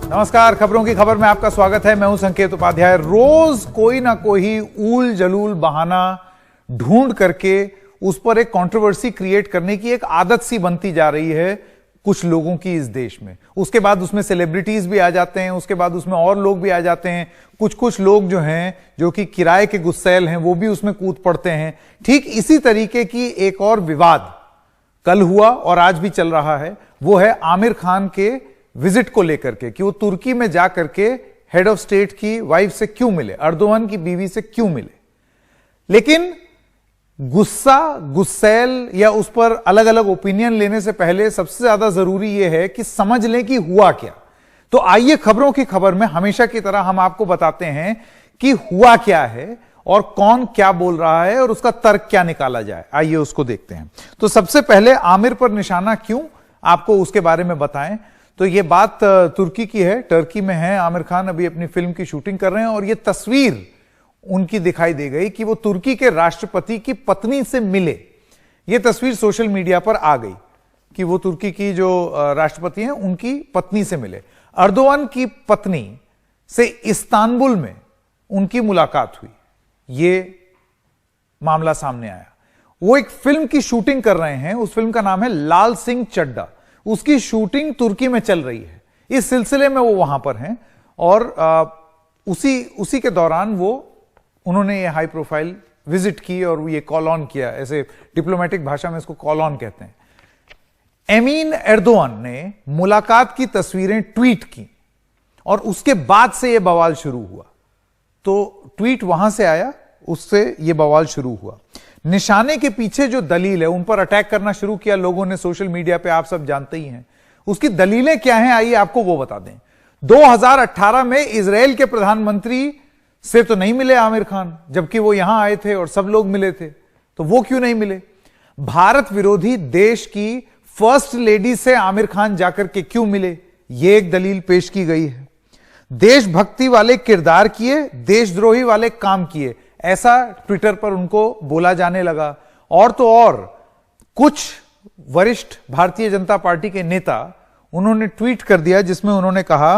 नमस्कार, खबरों की खबर में आपका स्वागत है। मैं हूं संकेत उपाध्याय। रोज कोई ना कोई ऊल जलूल बहाना ढूंढ करके उस पर एक कंट्रोवर्सी क्रिएट करने की एक आदत सी बनती जा रही है कुछ लोगों की इस देश में। उसके बाद उसमें सेलिब्रिटीज भी आ जाते हैं, उसके बाद उसमें और लोग भी आ जाते हैं। कुछ लोग जो हैं, जो कि किराए के गुस्सैल हैं, वो भी उसमें कूद पड़ते हैं। ठीक इसी तरीके की एक और विवाद कल हुआ और आज भी चल रहा है। वो है आमिर खान के विजिट को लेकर के कि वो तुर्की में जाकर के हेड ऑफ स्टेट की वाइफ से क्यों मिले, अर्दोगन की बीवी से क्यों मिले। लेकिन गुस्सा, गुस्सैल या उस पर अलग अलग ओपिनियन लेने से पहले सबसे ज्यादा जरूरी यह है कि समझ लें कि हुआ क्या। तो आइए खबरों की खबर में हमेशा की तरह हम आपको बताते हैं कि हुआ क्या है और कौन क्या बोल रहा है और उसका तर्क क्या निकाला जाए। आइए उसको देखते हैं। तो सबसे पहले आमिर पर निशाना क्यों, आपको उसके बारे में बताएं। तो यह बात तुर्की की है, टर्की में है। आमिर खान अभी अपनी फिल्म की शूटिंग कर रहे हैं और यह तस्वीर उनकी दिखाई दे गई कि वो तुर्की के राष्ट्रपति की पत्नी से मिले। यह तस्वीर सोशल मीडिया पर आ गई कि वो तुर्की की जो राष्ट्रपति हैं उनकी पत्नी से मिले। अर्दोगन की पत्नी से इस्तांबुल में उनकी मुलाकात हुई, ये मामला सामने आया। वो एक फिल्म की शूटिंग कर रहे हैं, उस फिल्म का नाम है लाल सिंह चड्ढा। उसकी शूटिंग तुर्की में चल रही है। इस सिलसिले में वो वहां पर हैं और उसी के दौरान उन्होंने ये हाई प्रोफाइल विजिट की और ये कॉल ऑन किया। ऐसे डिप्लोमेटिक भाषा में इसको कॉल ऑन कहते हैं। एमीन एर्दोगन ने मुलाकात की तस्वीरें ट्वीट की और उसके बाद से यह बवाल शुरू हुआ। तो ट्वीट वहां से आया, उससे यह बवाल शुरू हुआ। निशाने के पीछे जो दलील है, उन पर अटैक करना शुरू किया लोगों ने सोशल मीडिया पे, आप सब जानते ही हैं। उसकी दलीलें क्या हैं, आइए आपको वो बता दें। 2018 में इजराइल के प्रधानमंत्री से तो नहीं मिले आमिर खान, जबकि वो यहां आए थे और सब लोग मिले थे। तो वो क्यों नहीं मिले? भारत विरोधी देश की फर्स्ट लेडी से आमिर खान जाकर के क्यों मिले, ये एक दलील पेश की गई है। देशभक्ति वाले किरदार किए, देशद्रोही वाले काम किए, ऐसा ट्विटर पर उनको बोला जाने लगा। और तो और कुछ वरिष्ठ भारतीय जनता पार्टी के नेता उन्होंने ट्वीट कर दिया जिसमें उन्होंने कहा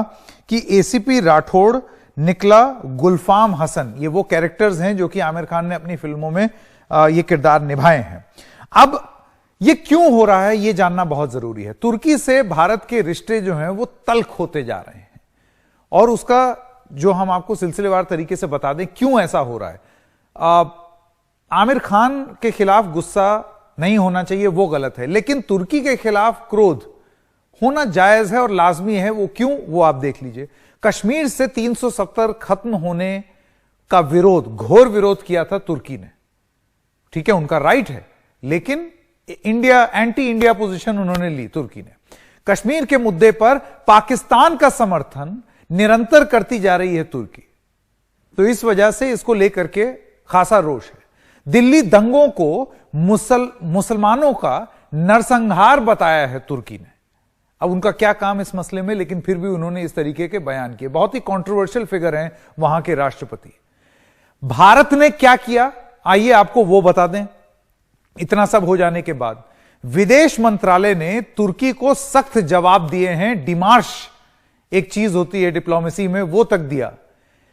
कि एसीपी राठौड़, निकला, गुलफाम हसन, ये वो कैरेक्टर्स हैं जो कि आमिर खान ने अपनी फिल्मों में ये किरदार निभाए हैं। अब ये क्यों हो रहा है, ये जानना बहुत जरूरी है। तुर्की से भारत के रिश्ते जो हैं वो तल्ख होते जा रहे हैं और उसका जो हम आपको सिलसिलेवार तरीके से बता दें क्यों ऐसा हो रहा है। आमिर खान के खिलाफ गुस्सा नहीं होना चाहिए, वो गलत है, लेकिन तुर्की के खिलाफ क्रोध होना जायज है और लाजमी है। वो क्यों, वो आप देख लीजिए। कश्मीर से 370 खत्म होने का विरोध, घोर विरोध किया था तुर्की ने। ठीक है, उनका राइट है, लेकिन एंटी इंडिया पोजीशन उन्होंने ली तुर्की ने। कश्मीर के मुद्दे पर पाकिस्तान का समर्थन निरंतर करती जा रही है तुर्की। तो इस वजह से इसको लेकर के खासा रोष है। दिल्ली दंगों को मुसलमानों का नरसंहार बताया है तुर्की ने। अब उनका क्या काम इस मसले में, लेकिन फिर भी उन्होंने इस तरीके के बयान किए। बहुत ही कंट्रोवर्शियल फिगर हैं वहां के राष्ट्रपति। भारत ने क्या किया, आइए आपको वो बता दें। इतना सब हो जाने के बाद विदेश मंत्रालय ने तुर्की को सख्त जवाब दिए हैं। डिमार्श एक चीज होती है डिप्लोमेसी में, वो तक दिया।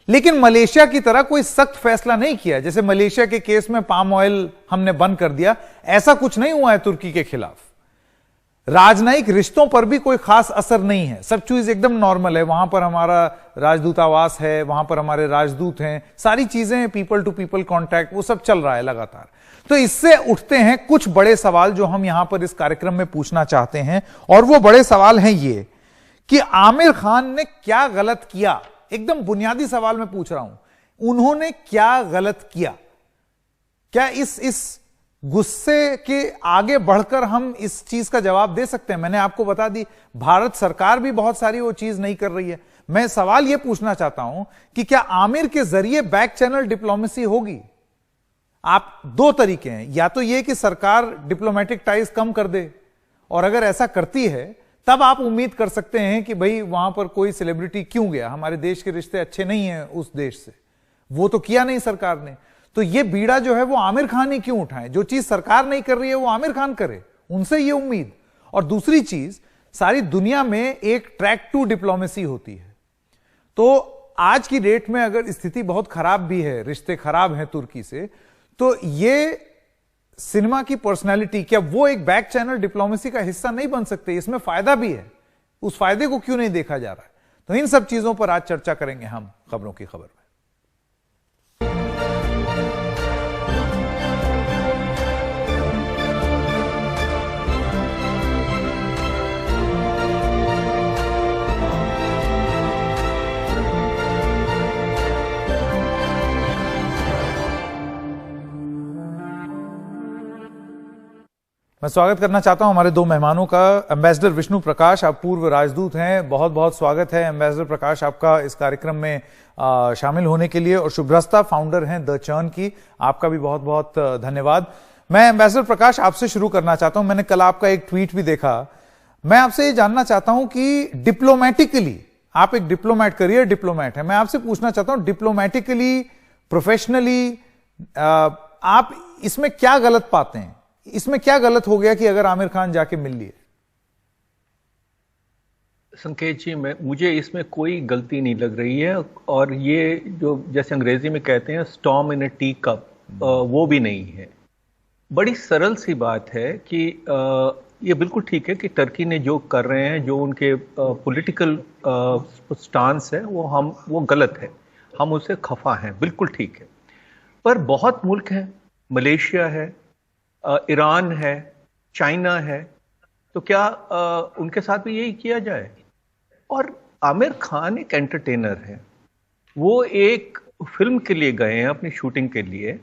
लेकिन मलेशिया की तरह कोई सख्त फैसला नहीं किया। जैसे मलेशिया के केस में पाम ऑयल हमने बंद कर दिया, ऐसा कुछ नहीं हुआ है तुर्की के खिलाफ। राजनयिक रिश्तों पर भी कोई खास असर नहीं है, सब चीज एकदम नॉर्मल है। वहां पर हमारा राजदूतावास है, वहां पर हमारे राजदूत हैं, सारी चीजें, पीपल टू पीपल कांटेक्ट, वो सब चल रहा है लगातार। तो इससे उठते हैं कुछ बड़े सवाल जो हम यहां पर इस कार्यक्रम में पूछना चाहते हैं। और वो बड़े सवाल हैं ये कि आमिर खान ने क्या गलत किया। एकदम बुनियादी सवाल मैं पूछ रहा हूं, उन्होंने क्या गलत किया? क्या इस गुस्से के आगे बढ़कर हम इस चीज का जवाब दे सकते हैं? मैंने आपको बता दी, भारत सरकार भी बहुत सारी वो चीज नहीं कर रही है। मैं सवाल यह पूछना चाहता हूं कि क्या आमिर के जरिए बैक चैनल डिप्लोमेसी होगी? आप दो तरीके हैं, या तो यह कि सरकार डिप्लोमेटिक टाइज कम कर दे, और अगर ऐसा करती है तब आप उम्मीद कर सकते हैं कि भाई वहां पर कोई सेलिब्रिटी क्यों गया, हमारे देश के रिश्ते अच्छे नहीं हैं उस देश से। वो तो किया नहीं सरकार ने, तो ये बीड़ा जो है वो आमिर खान ही क्यों उठाए? जो चीज सरकार नहीं कर रही है वो आमिर खान करे, उनसे ये उम्मीद। और दूसरी चीज, सारी दुनिया में एक ट्रैक टू डिप्लोमेसी होती है। तो आज की डेट में अगर स्थिति बहुत खराब भी है, रिश्ते खराब हैं तुर्की से, तो ये सिनेमा की पर्सनालिटी, क्या वो एक बैक चैनल डिप्लोमेसी का हिस्सा नहीं बन सकते? इसमें फायदा भी है, उस फायदे को क्यों नहीं देखा जा रहा है? तो इन सब चीजों पर आज चर्चा करेंगे हम खबरों की खबर में। मैं स्वागत करना चाहता हूं हमारे दो मेहमानों का। एम्बेसडर विष्णु प्रकाश, आप पूर्व राजदूत हैं, बहुत बहुत स्वागत है एम्बेसडर प्रकाश आपका इस कार्यक्रम में शामिल होने के लिए। और शुभ्रस्ता, फाउंडर हैं द चर्न की, आपका भी बहुत बहुत धन्यवाद। मैं एम्बेसडर प्रकाश आपसे शुरू करना चाहता हूं। मैंने कल आपका एक ट्वीट भी देखा। मैं आपसे ये जानना चाहता हूं कि डिप्लोमेटिकली, आप एक डिप्लोमेट, करियर डिप्लोमेट है, मैं आपसे पूछना चाहता हूं डिप्लोमेटिकली, प्रोफेशनली आप इसमें क्या गलत पाते हैं? इसमें क्या गलत हो गया कि अगर आमिर खान जाके मिल लिए? संकेत जी, मुझे इसमें कोई गलती नहीं लग रही है। और ये जो जैसे अंग्रेजी में कहते हैं स्टॉर्म इन अ टी कप, वो भी नहीं है। बड़ी सरल सी बात है कि ये बिल्कुल ठीक है कि टर्की ने जो कर रहे हैं, जो उनके पॉलिटिकल स्टांस है, वो गलत है, हम उससे खफा हैं, बिल्कुल ठीक है। पर बहुत मुल्क हैं, मलेशिया है, ईरान है, चाइना है, तो क्या उनके साथ भी यही किया जाए? और आमिर खान एक एंटरटेनर है, वो एक फिल्म के लिए गए हैं, अपनी शूटिंग के लिए,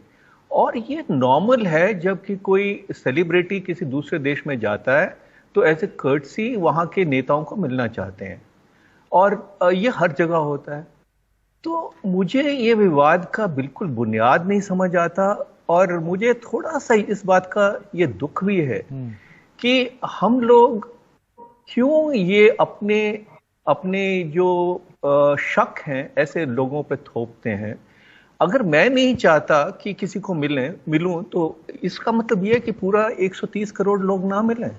और ये नॉर्मल है जबकि कोई सेलिब्रिटी किसी दूसरे देश में जाता है तो एज ए कर्टसी वहाँ के नेताओं को मिलना चाहते हैं, और ये हर जगह होता है। तो मुझे ये विवाद का बिल्कुल बुनियाद नहीं समझ आता। और मुझे थोड़ा सा इस बात का ये दुख भी है कि हम लोग क्यों ये अपने जो शक हैं ऐसे लोगों पे थोपते हैं। अगर मैं नहीं चाहता कि किसी को मिलूं तो इसका मतलब ये है कि पूरा 130 करोड़ लोग ना मिलें।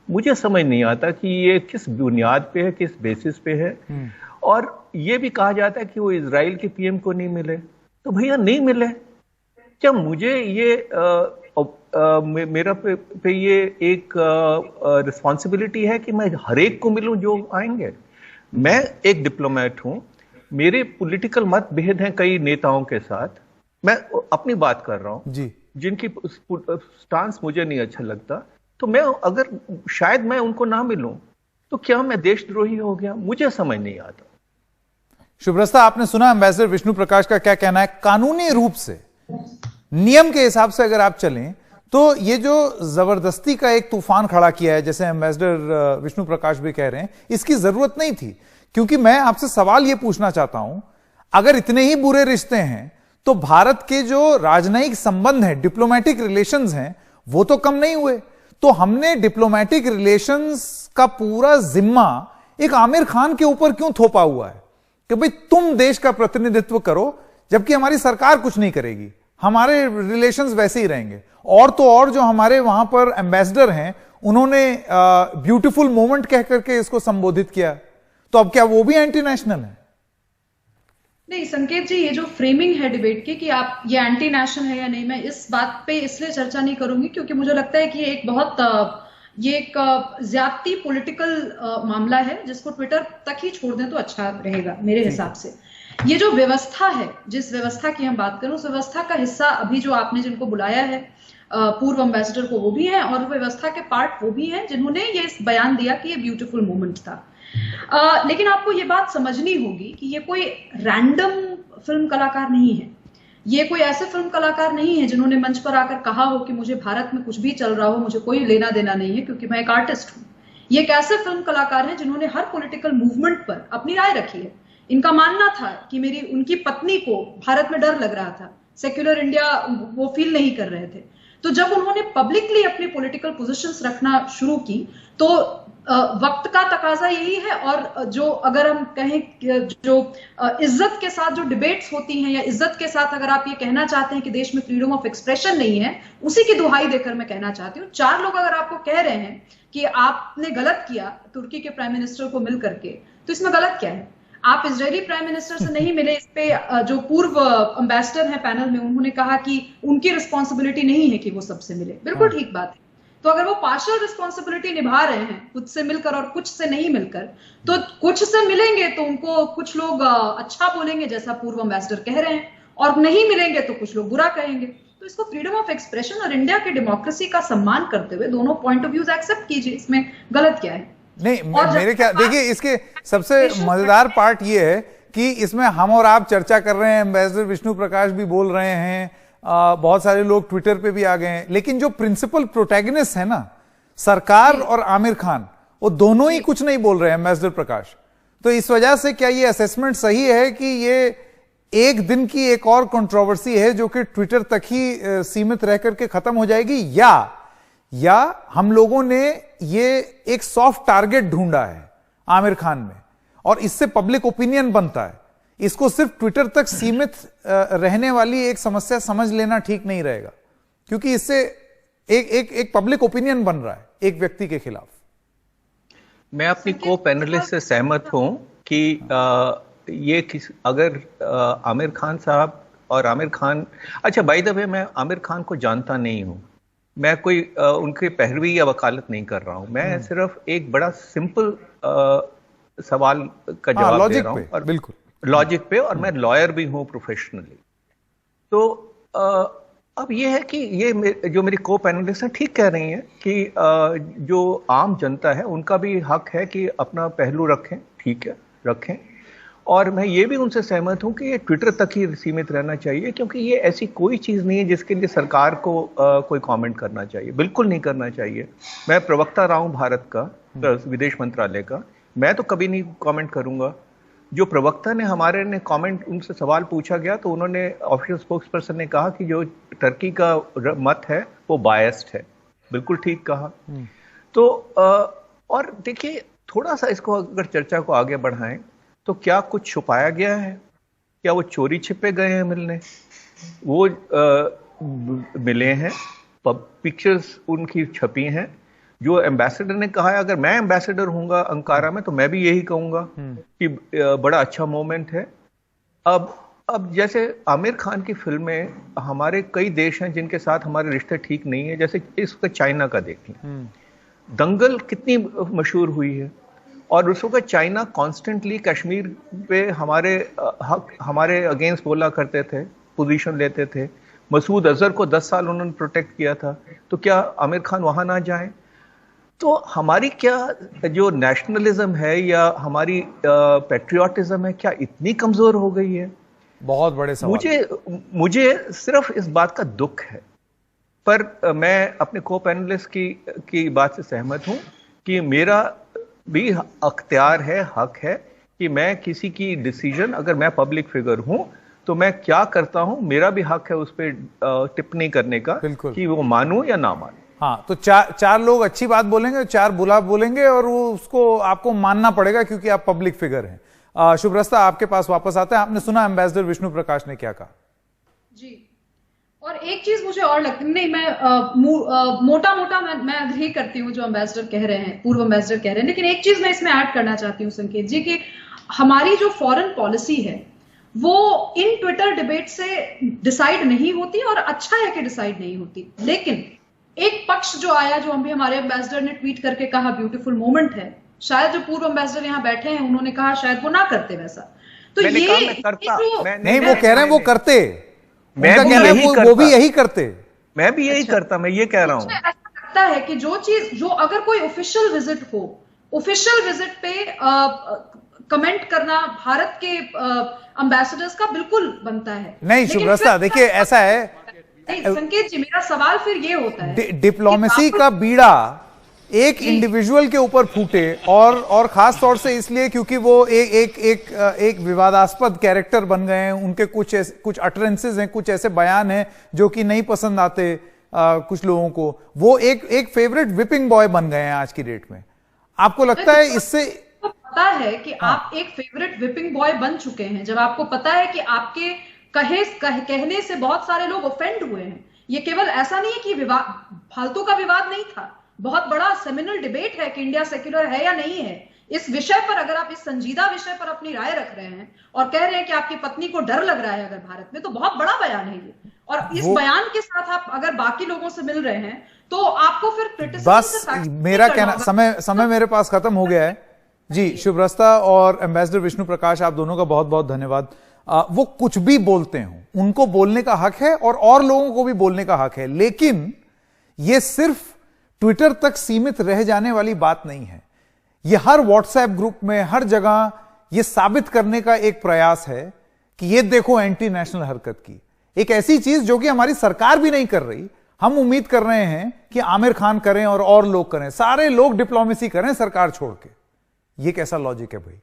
मुझे समझ नहीं आता कि ये किस बुनियाद पे है, किस बेसिस पे है। और ये भी कहा जाता है कि वो इजराइल के पीएम को नहीं मिले, तो भैया नहीं मिले, क्या मुझे ये मेरा पे ये एक रिस्पॉन्सिबिलिटी है कि मैं हर एक को मिलूं जो आएंगे? मैं एक डिप्लोमेट हूं, मेरे पॉलिटिकल मतभेद हैं कई नेताओं के साथ, मैं अपनी बात कर रहा हूं जी, जिनकी स्टांस मुझे नहीं अच्छा लगता, तो अगर शायद मैं उनको ना मिलूं तो क्या मैं देशद्रोही हो गया? मुझे समझ नहीं आता। शुभ्रस्ता, आपने सुना एम्बेसडर विष्णु प्रकाश का क्या कहना है। कानूनी रूप से, नियम के हिसाब से अगर आप चलें तो ये जो जबरदस्ती का एक तूफान खड़ा किया है, जैसे एम्बेसडर विष्णु प्रकाश भी कह रहे हैं, इसकी जरूरत नहीं थी। क्योंकि मैं आपसे सवाल ये पूछना चाहता हूं, अगर इतने ही बुरे रिश्ते हैं तो भारत के जो राजनयिक संबंध हैं, डिप्लोमेटिक रिलेशंस हैं, वो तो कम नहीं हुए। तो हमने डिप्लोमेटिक रिलेशंस का पूरा जिम्मा एक आमिर खान के ऊपर क्यों थोपा हुआ है कि भाई तुम देश का प्रतिनिधित्व करो, जबकि हमारी सरकार कुछ नहीं करेगी, हमारे रिलेशंस वैसे ही रहेंगे। और तो और जो हमारे वहां पर एम्बेसडर हैं, उन्होंने ब्यूटीफुल मोमेंट कह करके इसको संबोधित किया, तो अब क्या वो भी एंटी नेशनल है? नहीं संकेत जी, ये जो फ्रेमिंग है डिबेट की कि आप ये एंटी नेशनल है या नहीं, मैं इस बात पे इसलिए चर्चा नहीं करूंगी क्योंकि मुझे लगता है कि ये एक ज्यादती पॉलिटिकल मामला है जिसको ट्विटर तक ही छोड़ दें तो अच्छा रहेगा मेरे हिसाब से। ये जो व्यवस्था है, जिस व्यवस्था की हम बात करें, उस व्यवस्था का हिस्सा अभी जो आपने जिनको बुलाया है पूर्व एम्बेसडर को, वो भी हैं, और व्यवस्था के पार्ट वो भी हैं जिन्होंने ये बयान दिया कि ये ब्यूटीफुल मोमेंट था। लेकिन आपको ये बात समझनी होगी कि ये कोई रैंडम फिल्म कलाकार नहीं है। ये कोई ऐसे फिल्म कलाकार नहीं है जिन्होंने मंच पर आकर कहा हो कि मुझे भारत में कुछ भी चल रहा हो, मुझे कोई लेना देना नहीं है क्योंकि मैं एक आर्टिस्ट हूं। ये एक ऐसे फिल्म कलाकार हैं जिन्होंने हर पॉलिटिकल मूवमेंट पर अपनी राय रखी है। इनका मानना था कि उनकी पत्नी को भारत में डर लग रहा था, सेक्युलर इंडिया वो फील नहीं कर रहे थे। तो जब उन्होंने पब्लिकली अपनी पॉलिटिकल पोजीशंस रखना शुरू की तो वक्त का तकाजा यही है। और जो अगर हम कहें जो इज्जत के साथ जो डिबेट्स होती हैं, या इज्जत के साथ अगर आप ये कहना चाहते हैं कि देश में फ्रीडम ऑफ एक्सप्रेशन नहीं है, उसी की दुहाई देकर मैं कहना चाहती हूँ, 4 लोग अगर आपको कह रहे हैं कि आपने गलत किया तुर्की के प्राइम मिनिस्टर को मिल करके, तो इसमें गलत क्या है? आप इजरायली प्राइम मिनिस्टर से नहीं मिले, इस पे जो पूर्व एम्बेसडर हैं पैनल में, उन्होंने कहा कि उनकी रिस्पॉन्सिबिलिटी नहीं है कि वो सबसे मिले। बिल्कुल ठीक बात है। तो अगर वो पार्शियल रिस्पॉन्सिबिलिटी निभा रहे हैं, कुछ से मिलकर और कुछ से नहीं मिलकर, तो कुछ से मिलेंगे तो उनको कुछ लोग अच्छा बोलेंगे जैसा पूर्व एम्बेसडर कह रहे हैं, और नहीं मिलेंगे तो कुछ लोग बुरा कहेंगे। तो इसको फ्रीडम ऑफ एक्सप्रेशन और इंडिया की डेमोक्रेसी का सम्मान करते हुए दोनों पॉइंट ऑफ व्यूज एक्सेप्ट कीजिए, इसमें गलत क्या है? नहीं, मेरे क्या, देखिए इसके सबसे मजेदार पार्ट ये है कि इसमें हम और आप चर्चा कर रहे हैं, एम्बेसडर विष्णु प्रकाश भी बोल रहे हैं, बहुत सारे लोग ट्विटर पे भी आ गए हैं, लेकिन जो प्रिंसिपल प्रोटैगनिस्ट है ना, सरकार और आमिर खान, वो दोनों ही कुछ नहीं बोल रहे हैं, एम्बेसडर प्रकाश। तो इस वजह से क्या ये असेसमेंट सही है कि ये एक दिन की एक और कंट्रोवर्सी है जो कि ट्विटर तक ही सीमित रह करके खत्म हो जाएगी, या हम लोगों ने ये एक सॉफ्ट टारगेट ढूंढा है आमिर खान में, और इससे पब्लिक ओपिनियन बनता है? इसको सिर्फ ट्विटर तक सीमित रहने वाली एक समस्या समझ लेना ठीक नहीं रहेगा, क्योंकि इससे एक पब्लिक ओपिनियन बन रहा है एक व्यक्ति के खिलाफ। मैं अपनी को पैनलिस्ट से सहमत हूं कि अगर आमिर खान साहब और आमिर खान, अच्छा बाय द वे मैं आमिर खान को जानता नहीं हूं, मैं कोई उनके पैरवी या वकालत नहीं कर रहा हूं, मैं सिर्फ एक बड़ा सिंपल सवाल का जवाब दे रहा हूं, और बिल्कुल लॉजिक पे, और मैं लॉयर भी हूं प्रोफेशनली। तो अब ये है कि ये जो मेरी को पैनलिस्ट हैं ठीक कह रही हैं कि जो आम जनता है उनका भी हक है कि अपना पहलू रखें, ठीक है, रखें। और मैं ये भी उनसे सहमत हूं कि ये ट्विटर तक ही सीमित रहना चाहिए, क्योंकि ये ऐसी कोई चीज नहीं है जिसके लिए सरकार को कोई कमेंट करना चाहिए, बिल्कुल नहीं करना चाहिए। मैं प्रवक्ता रहा हूं भारत का, विदेश मंत्रालय का, मैं तो कभी नहीं कमेंट करूंगा। जो प्रवक्ता ने हमारे ने कमेंट, उनसे सवाल पूछा गया तो उन्होंने, ऑफिशियल स्पोक्स पर्सन ने कहा कि जो टर्की का मत है वो बायस्ड है। बिल्कुल ठीक कहा। तो और देखिए, थोड़ा सा इसको अगर चर्चा को आगे बढ़ाएं तो क्या कुछ छुपाया गया है? क्या वो चोरी छिपे गए हैं मिलने? वो मिले हैं, पिक्चर्स उनकी छपी हैं। जो एम्बेसडर ने कहा है, अगर मैं एम्बेसडर हूंगा अंकारा में तो मैं भी यही कहूंगा कि बड़ा अच्छा मोमेंट है। अब जैसे आमिर खान की फिल्में, हमारे कई देश हैं जिनके साथ हमारे रिश्ते ठीक नहीं है, जैसे इस वक्त चाइना का देख लें, दंगल कितनी मशहूर हुई है, और उस वक्त चाइना कॉन्स्टेंटली कश्मीर पे हमारे अगेंस्ट बोला करते थे, पोजीशन लेते थे। मसूद अजहर को 10 साल उन्होंने प्रोटेक्ट किया था, तो क्या आमिर खान वहां ना जाए? तो हमारी क्या जो नेशनलिज्म है या हमारी पैट्रियोटिज्म है, क्या इतनी कमजोर हो गई है? बहुत बड़े सवाल। मुझे सिर्फ इस बात का दुख है, पर मैं अपने को पैनलिस्ट की बात से सहमत हूं कि मेरा भी अख्तियार है, हक है कि मैं किसी की डिसीजन, अगर मैं पब्लिक फिगर हूं तो मैं क्या करता हूं, मेरा भी हक है उस पर टिप्पणी करने का कि वो मानूं या ना मानूं। हाँ, तो चार लोग अच्छी बात बोलेंगे, 4 बुरा बोलेंगे, और वो उसको आपको मानना पड़ेगा क्योंकि आप पब्लिक फिगर हैं। शुभ्रस्ता, आपके पास वापस आते हैं। आपने सुना एम्बेसडर विष्णु प्रकाश ने क्या कहा? जी, और एक चीज मुझे और लगती नहीं, मैं मोटा मैं अग्री करती हूँ जो एम्बेसडर कह रहे हैं, पूर्व एम्बेसडर कह रहे हैं, लेकिन एक चीज मैं इसमें ऐड करना चाहती हूँ संकेत जी, कि हमारी जो फॉरेन पॉलिसी है वो इन ट्विटर डिबेट से डिसाइड नहीं होती, और अच्छा है कि डिसाइड नहीं होती। लेकिन एक पक्ष जो आया, जो हम भी, हमारे एम्बेसडर ने ट्वीट करके कहा ब्यूटीफुल मोमेंट है, शायद जो पूर्व एम्बेसडर यहाँ बैठे हैं उन्होंने कहा शायद वो ना करते वैसा। तो ये नहीं, वो कह रहे हैं वो करते, वो भी यही करते, मैं भी यही करता, मैं ये कह रहा हूं। ऐसा लगता है कि जो अगर कोई ऑफिशियल विजिट हो, ऑफिशियल विजिट पे कमेंट करना भारत के एम्बेसडर्स का बिल्कुल बनता है। नहीं शुभ्रस्ता, देखिए ऐसा है संकेत जी, मेरा सवाल फिर ये होता है, डिप्लोमेसी का बीड़ा एक इंडिविजुअल के ऊपर फूटे, और खास तौर से इसलिए क्योंकि वो एक विवादास्पद कैरेक्टर बन गए हैं, उनके कुछ अटरेंसेस हैं, कुछ ऐसे बयान हैं जो कि नहीं पसंद आते कुछ लोगों को, वो एक फेवरेट विपिंग बॉय बन गए हैं आज की डेट में। आपको लगता है इससे पता है कि आप एक फेवरेट विपिंग बॉय बन चुके हैं, जब आपको पता है कि आपके कहने से बहुत सारे लोग ऑफेंड हुए हैं। ये केवल ऐसा नहीं है कि विवाद, फालतू का विवाद नहीं था, बहुत बड़ा सेमिनल डिबेट है कि इंडिया सेक्युलर है या नहीं है। इस विषय पर अगर आप, इस संजीदा विषय पर अपनी राय रख रहे हैं और कह रहे हैं कि आपकी पत्नी को डर लग रहा है अगर भारत में, तो बहुत बड़ा बयान है ये। और इस बयान के साथ आप अगर बाकी लोगों से मिल रहे हैं तो आपको फिर क्रिटिसिज्म बस मेरा कहना, समय मेरे पास खत्म हो गया है जी। शुभ्रस्ता और एम्बेसडर विष्णु प्रकाश, आप दोनों का बहुत बहुत धन्यवाद। वो कुछ भी बोलते हो, उनको बोलने का हक है और लोगों को भी बोलने का हक है, लेकिन ये सिर्फ ट्विटर तक सीमित रह जाने वाली बात नहीं है। ये हर व्हाट्सएप ग्रुप में, हर जगह ये साबित करने का एक प्रयास है कि ये देखो एंटी नेशनल हरकत की, एक ऐसी चीज जो कि हमारी सरकार भी नहीं कर रही। हम उम्मीद कर रहे हैं कि आमिर खान करें और लोग करें, सारे लोग डिप्लोमेसी करें सरकार छोड़ के। ये कैसा लॉजिक है भाई?